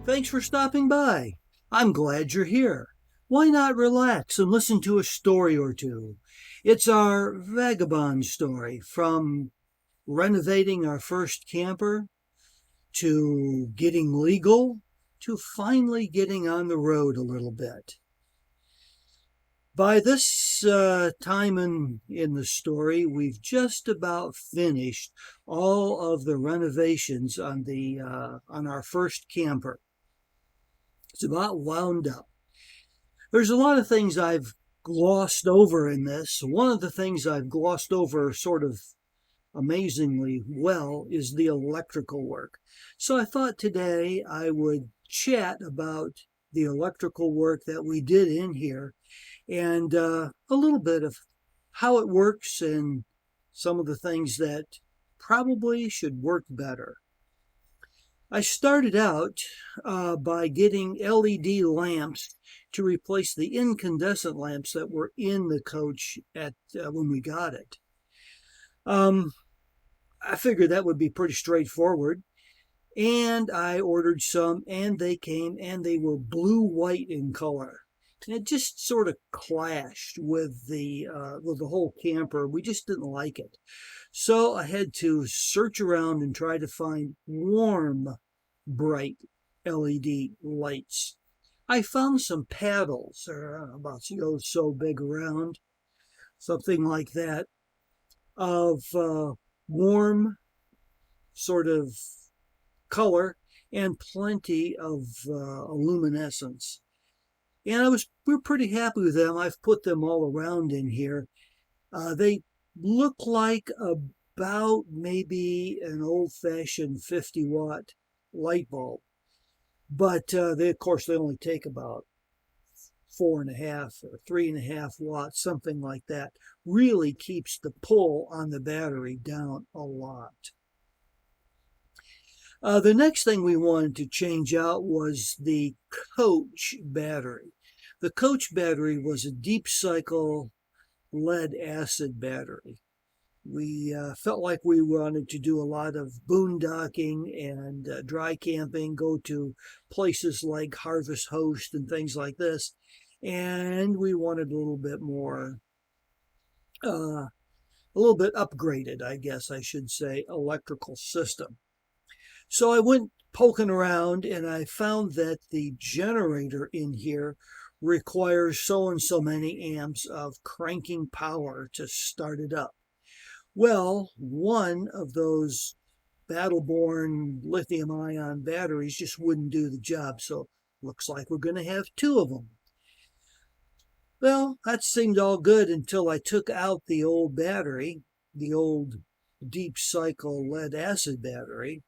Thanks for stopping by. I'm glad you're here. Why not relax and listen to a story or two? It's our vagabond story from renovating our first camper to getting legal to finally getting on the road a little bit. By this time in the story, we've just about finished all of the renovations on our first camper. It's about wound up. There's a lot of things I've glossed over in this. One of the things I've glossed over sort of amazingly well is the electrical work. So I thought today I would chat about the electrical work that we did in here and a little bit of how it works and some of the things that probably should work better. I started out by getting LED lamps to replace the incandescent lamps that were in the coach when we got it. I figured that would be pretty straightforward, and I ordered some, and they came, and they were blue-white in color. And it just sort of clashed with the whole camper. We just didn't like it. So I had to search around and try to find warm, bright LED lights. I found some paddles, or about so big around, something like that, of warm sort of color and plenty of luminescence. And we're pretty happy with them. I've put them all around in here. They look like about maybe an old-fashioned 50-watt light bulb, but of course they only take about 4.5 or 3.5 watts, something like that. Really keeps the pull on the battery down a lot. The next thing we wanted to change out was the coach battery. The coach battery was a deep cycle lead acid battery. We felt like we wanted to do a lot of boondocking and dry camping, go to places like Harvest Host and things like this, and we wanted a little bit more, a little bit upgraded, I guess I should say, electrical system. So I went poking around and I found that the generator in here requires so and so many amps of cranking power to start it up. Well, one of those battle-born lithium-ion batteries just wouldn't do the job, so looks like we're going to have two of them. Well, that seemed all good until I took out the old battery, the old deep cycle lead acid battery,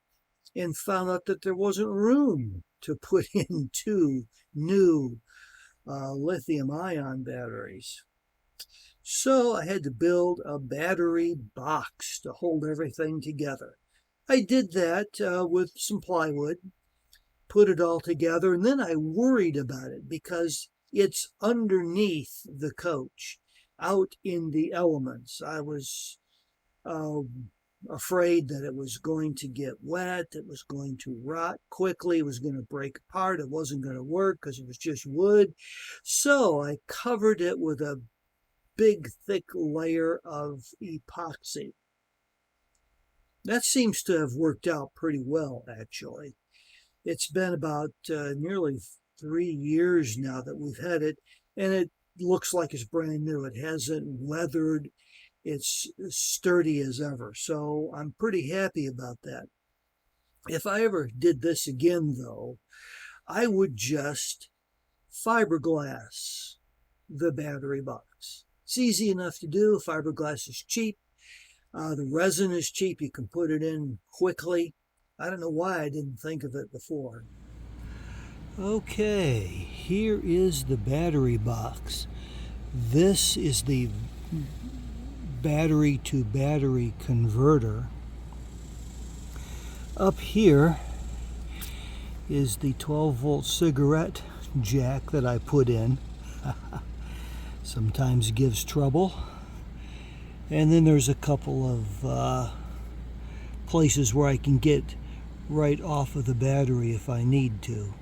and found out that there wasn't room to put in two new lithium-ion batteries. So I had to build a battery box to hold everything together. I did that with some plywood, put it all together, and then I worried about it because it's underneath the coach, out in the elements. I was afraid that it was going to get wet, it was going to rot quickly, it was going to break apart, it wasn't going to work because it was just wood. So I covered it with a big thick layer of epoxy. That seems to have worked out pretty well, actually. It's been about nearly 3 years now that we've had it, and it looks like it's brand new. It hasn't weathered. It's sturdy as ever, so I'm pretty happy about that. If I ever did this again, though, I would just fiberglass the battery box. It's easy enough to do. Fiberglass is cheap. The resin is cheap. You can put it in quickly. I don't know why I didn't think of it before. Okay, here is the battery box. This is the battery to battery converter. Up here is the 12-volt cigarette jack that I put in. Sometimes gives trouble. And then there's a couple of places where I can get right off of the battery if I need to.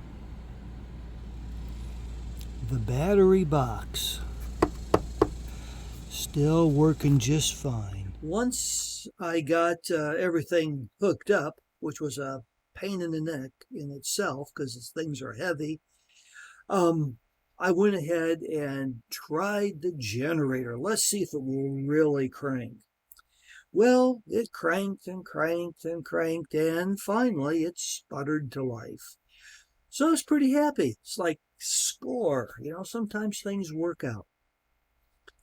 The battery box. Still working just fine. Once I got everything hooked up, which was a pain in the neck in itself because things are heavy, I went ahead and tried the generator. Let's see if it will really crank. Well, it cranked and cranked and cranked, and finally it sputtered to life. So I was pretty happy. It's like score, sometimes things work out.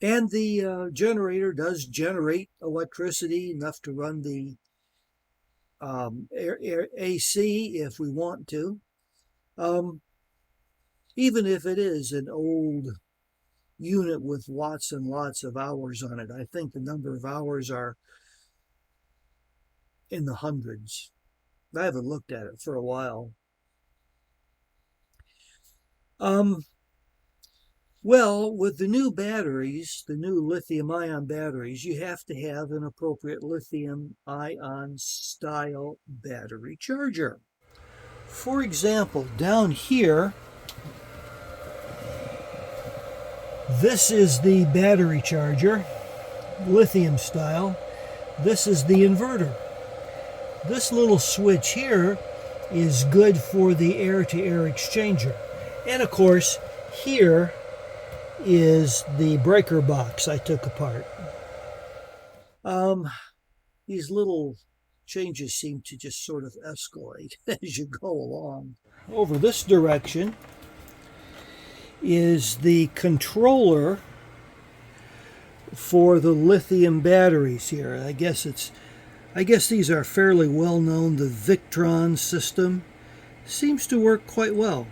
And the generator does generate electricity enough to run the AC if we want to. Even if it is an old unit with lots and lots of hours on it. I think the number of hours are in the hundreds. I haven't looked at it for a while. Well, with the new batteries, the new lithium-ion batteries, you have to have an appropriate lithium-ion style battery charger. For example, down here, this is the battery charger, lithium style. This is the inverter. This little switch here is good for the air-to-air exchanger. And of course, here is the breaker box I took apart. These little changes seem to just sort of escalate as you go along. Over this direction is the controller for the lithium batteries here. I guess these are fairly well known. The Victron system seems to work quite well.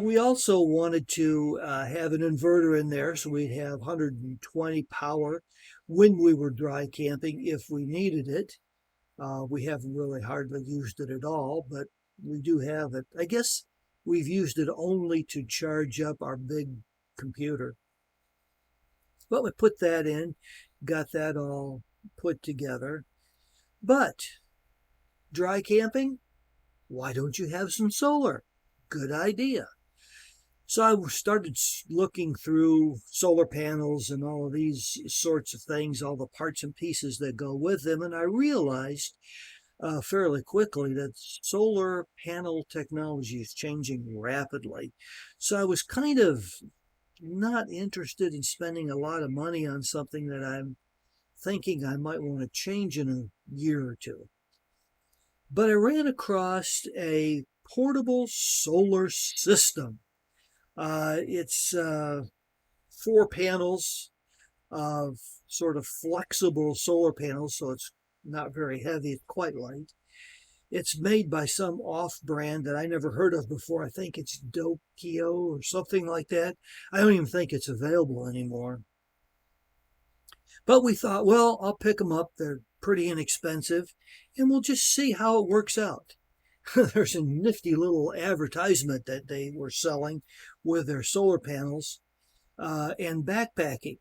We also wanted to have an inverter in there so we'd have 120 power when we were dry camping if we needed it. We haven't really hardly used it at all, but we do have it. I guess we've used it only to charge up our big computer. But we put that in, got that all put together. But dry camping, why don't you have some solar? Good idea. So I started looking through solar panels and all of these sorts of things, all the parts and pieces that go with them, and I realized fairly quickly that solar panel technology is changing rapidly. So I was kind of not interested in spending a lot of money on something that I'm thinking I might want to change in a year or two. But I ran across a portable solar system. It's 4 panels of sort of flexible solar panels, so it's not very heavy, it's quite light. It's made by some off-brand that I never heard of before. I think it's Dokio or something like that. I don't even think it's available anymore. But we thought, well, I'll pick them up. They're pretty inexpensive, and we'll just see how it works out. There's a nifty little advertisement that they were selling with their solar panels and backpacking.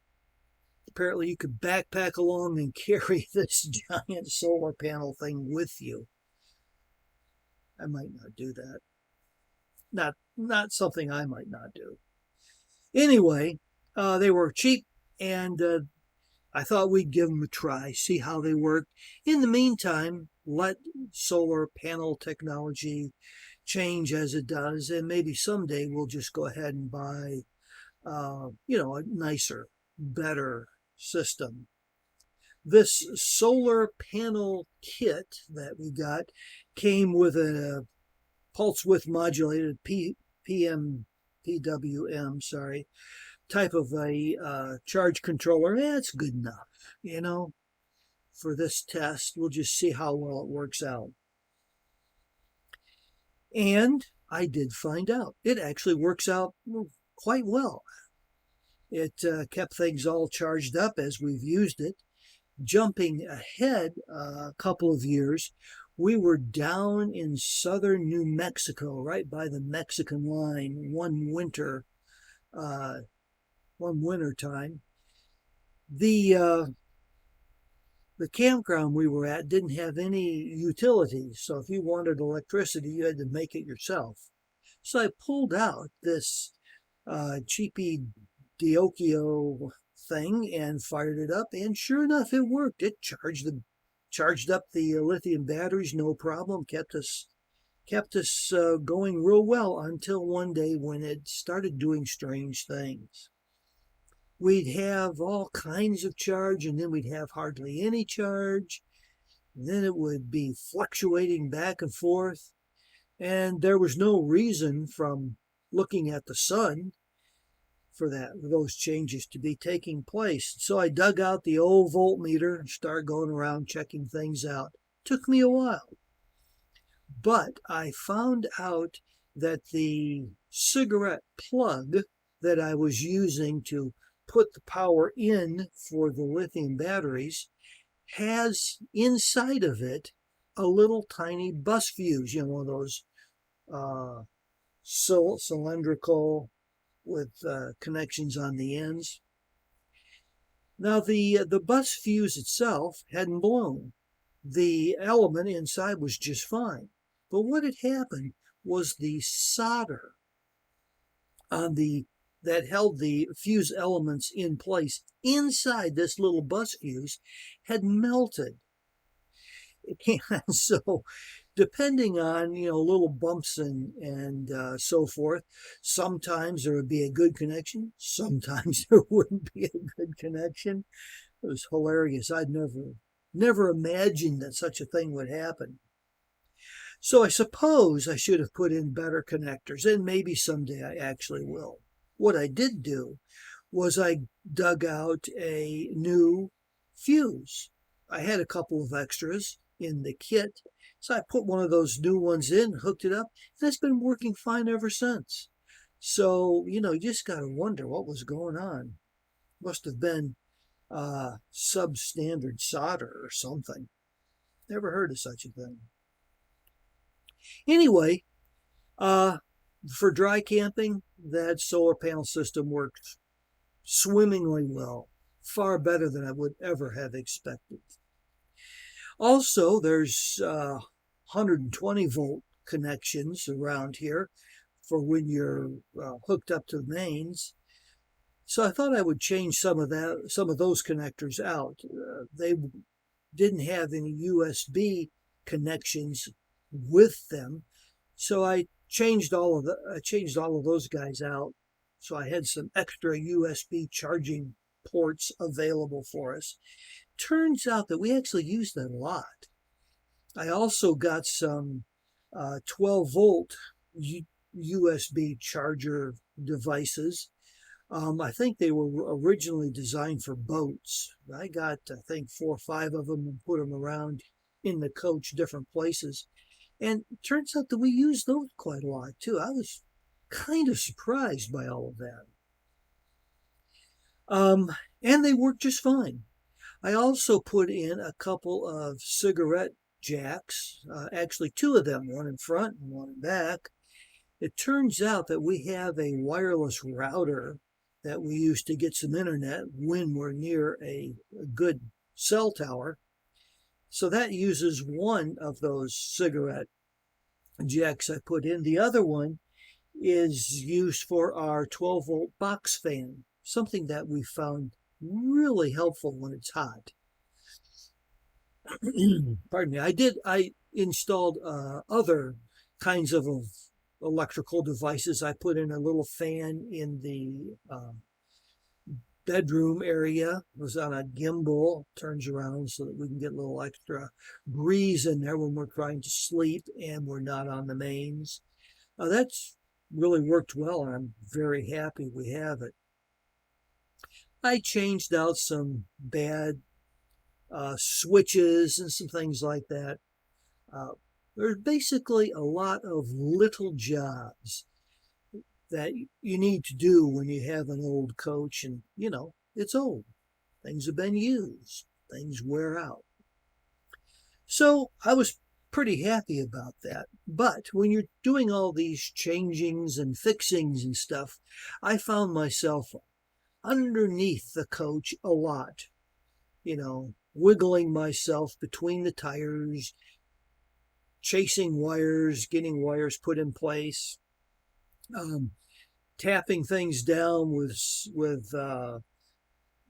Apparently you could backpack along and carry this giant solar panel thing with you. I might not do that. Not something I might not do. Anyway, they were cheap, and I thought we'd give them a try, see how they work. In the meantime, let solar panel technology change as it does, and maybe someday we'll just go ahead and buy, a nicer, better system. This solar panel kit that we got came with a pulse width modulated PWM, type of a charge controller. It's good enough, for this test. We'll just see how well it works out. And I did find out it actually works out quite well. It kept things all charged up as we've used it. Jumping ahead a couple of years, we were down in southern New Mexico, right by the Mexican line, one winter time. The campground we were at didn't have any utilities, so if you wanted electricity, you had to make it yourself. So I pulled out this cheapy Diokio thing and fired it up, and sure enough, it worked. It charged up the lithium batteries, no problem. Kept us going real well until one day when it started doing strange things. We'd have all kinds of charge, and then we'd have hardly any charge. And then it would be fluctuating back and forth, and there was no reason from looking at the sun for those changes to be taking place. So I dug out the old voltmeter and started going around checking things out. Took me a while, but I found out that the cigarette plug that I was using to put the power in for the lithium batteries has inside of it a little tiny bus fuse, one of those uh, cylindrical with connections on the ends. Now the bus fuse itself hadn't blown. The element inside was just fine. But what had happened was the solder on the that held the fuse elements in place inside this little bus fuse had melted. And so depending on little bumps and so forth, sometimes there would be a good connection, sometimes there wouldn't be a good connection. It was hilarious. I'd never imagined that such a thing would happen. So I suppose I should have put in better connectors, and maybe someday I actually will. What I did do was I dug out a new fuse. I had a couple of extras in the kit, so I put one of those new ones in, hooked it up, and it's been working fine ever since. So, you just got to wonder what was going on. Must have been substandard solder or something. Never heard of such a thing. Anyway, for dry camping, that solar panel system worked swimmingly well, far better than I would ever have expected. Also, there's 120 volt connections around here for when you're hooked up to the mains. So I thought I would change some of those connectors out. They didn't have any USB connections with them, so I changed all of those guys out. So I had some extra USB charging ports available for us. Turns out that we actually use that a lot. I also got some 12 volt USB charger devices. I think they were originally designed for boats. I got, I think, 4 or 5 of them and put them around in the coach, different places. And it turns out that we use those quite a lot too. I was kind of surprised by all of that. And they work just fine. I also put in a couple of cigarette jacks, actually 2 of them, one in front and one in back. It turns out that we have a wireless router that we use to get some internet when we're near a good cell tower. So that uses one of those cigarette jacks I put in. The other one is used for our 12 volt box fan, something that we found really helpful when it's hot. Pardon me. I installed other kinds of electrical devices. I put in a little fan in the bedroom area. It was on a gimbal, turns around so that we can get a little extra breeze in there when we're trying to sleep and we're not on the mains. That's really worked well, and I'm very happy we have it. I changed out some bad switches and some things like that. There's basically a lot of little jobs that you need to do when you have an old coach, and it's old. Things have been used. Things wear out. So I was pretty happy about that. But when you're doing all these changings and fixings and stuff, I found myself underneath the coach a lot, wiggling myself between the tires, chasing wires, getting wires put in place. tapping things down with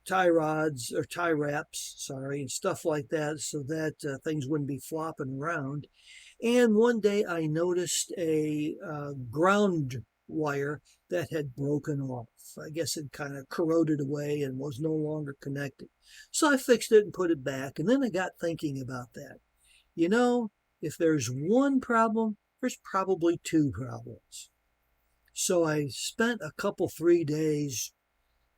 tie rods or tie wraps, sorry, and stuff like that, so that things wouldn't be flopping around. And one day I noticed a ground wire that had broken off. I guess it kind of corroded away and was no longer connected. So I fixed it and put it back. And then I got thinking about that. You know, if there's one problem, there's probably two problems. So I spent a couple, 3 days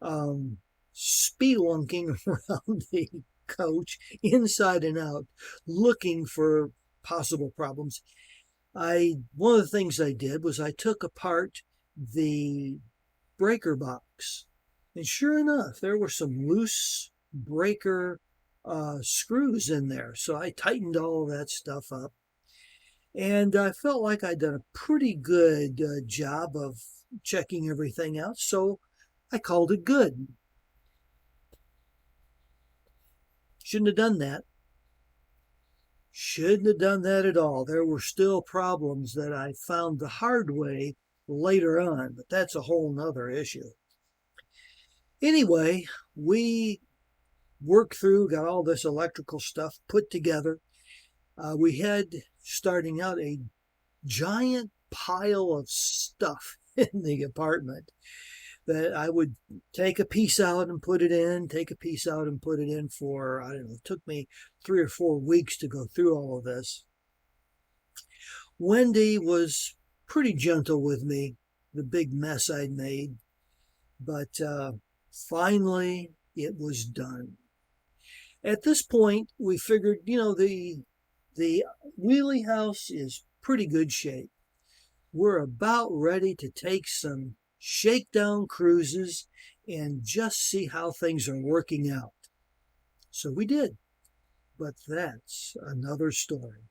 um, spelunking around the coach inside and out, looking for possible problems. One of the things I did was I took apart the breaker box, and sure enough, there were some loose breaker screws in there. So I tightened all of that stuff up, and I felt like I'd done a pretty good job of checking everything out. So I called it good. Shouldn't have done that. Shouldn't have done that at all. There were still problems that I found the hard way later on, but that's a whole nother issue. Anyway, we worked through, got all this electrical stuff put together. We had, starting out, a giant pile of stuff in the apartment that I would take a piece out and put it in, take a piece out and put it in for, I don't know, it took me 3 or 4 weeks to go through all of this. Wendy was pretty gentle with me, the big mess I'd made, but finally it was done. At this point, we figured, the Wheelie House is pretty good shape. We're about ready to take some shakedown cruises and just see how things are working out. So we did, but that's another story.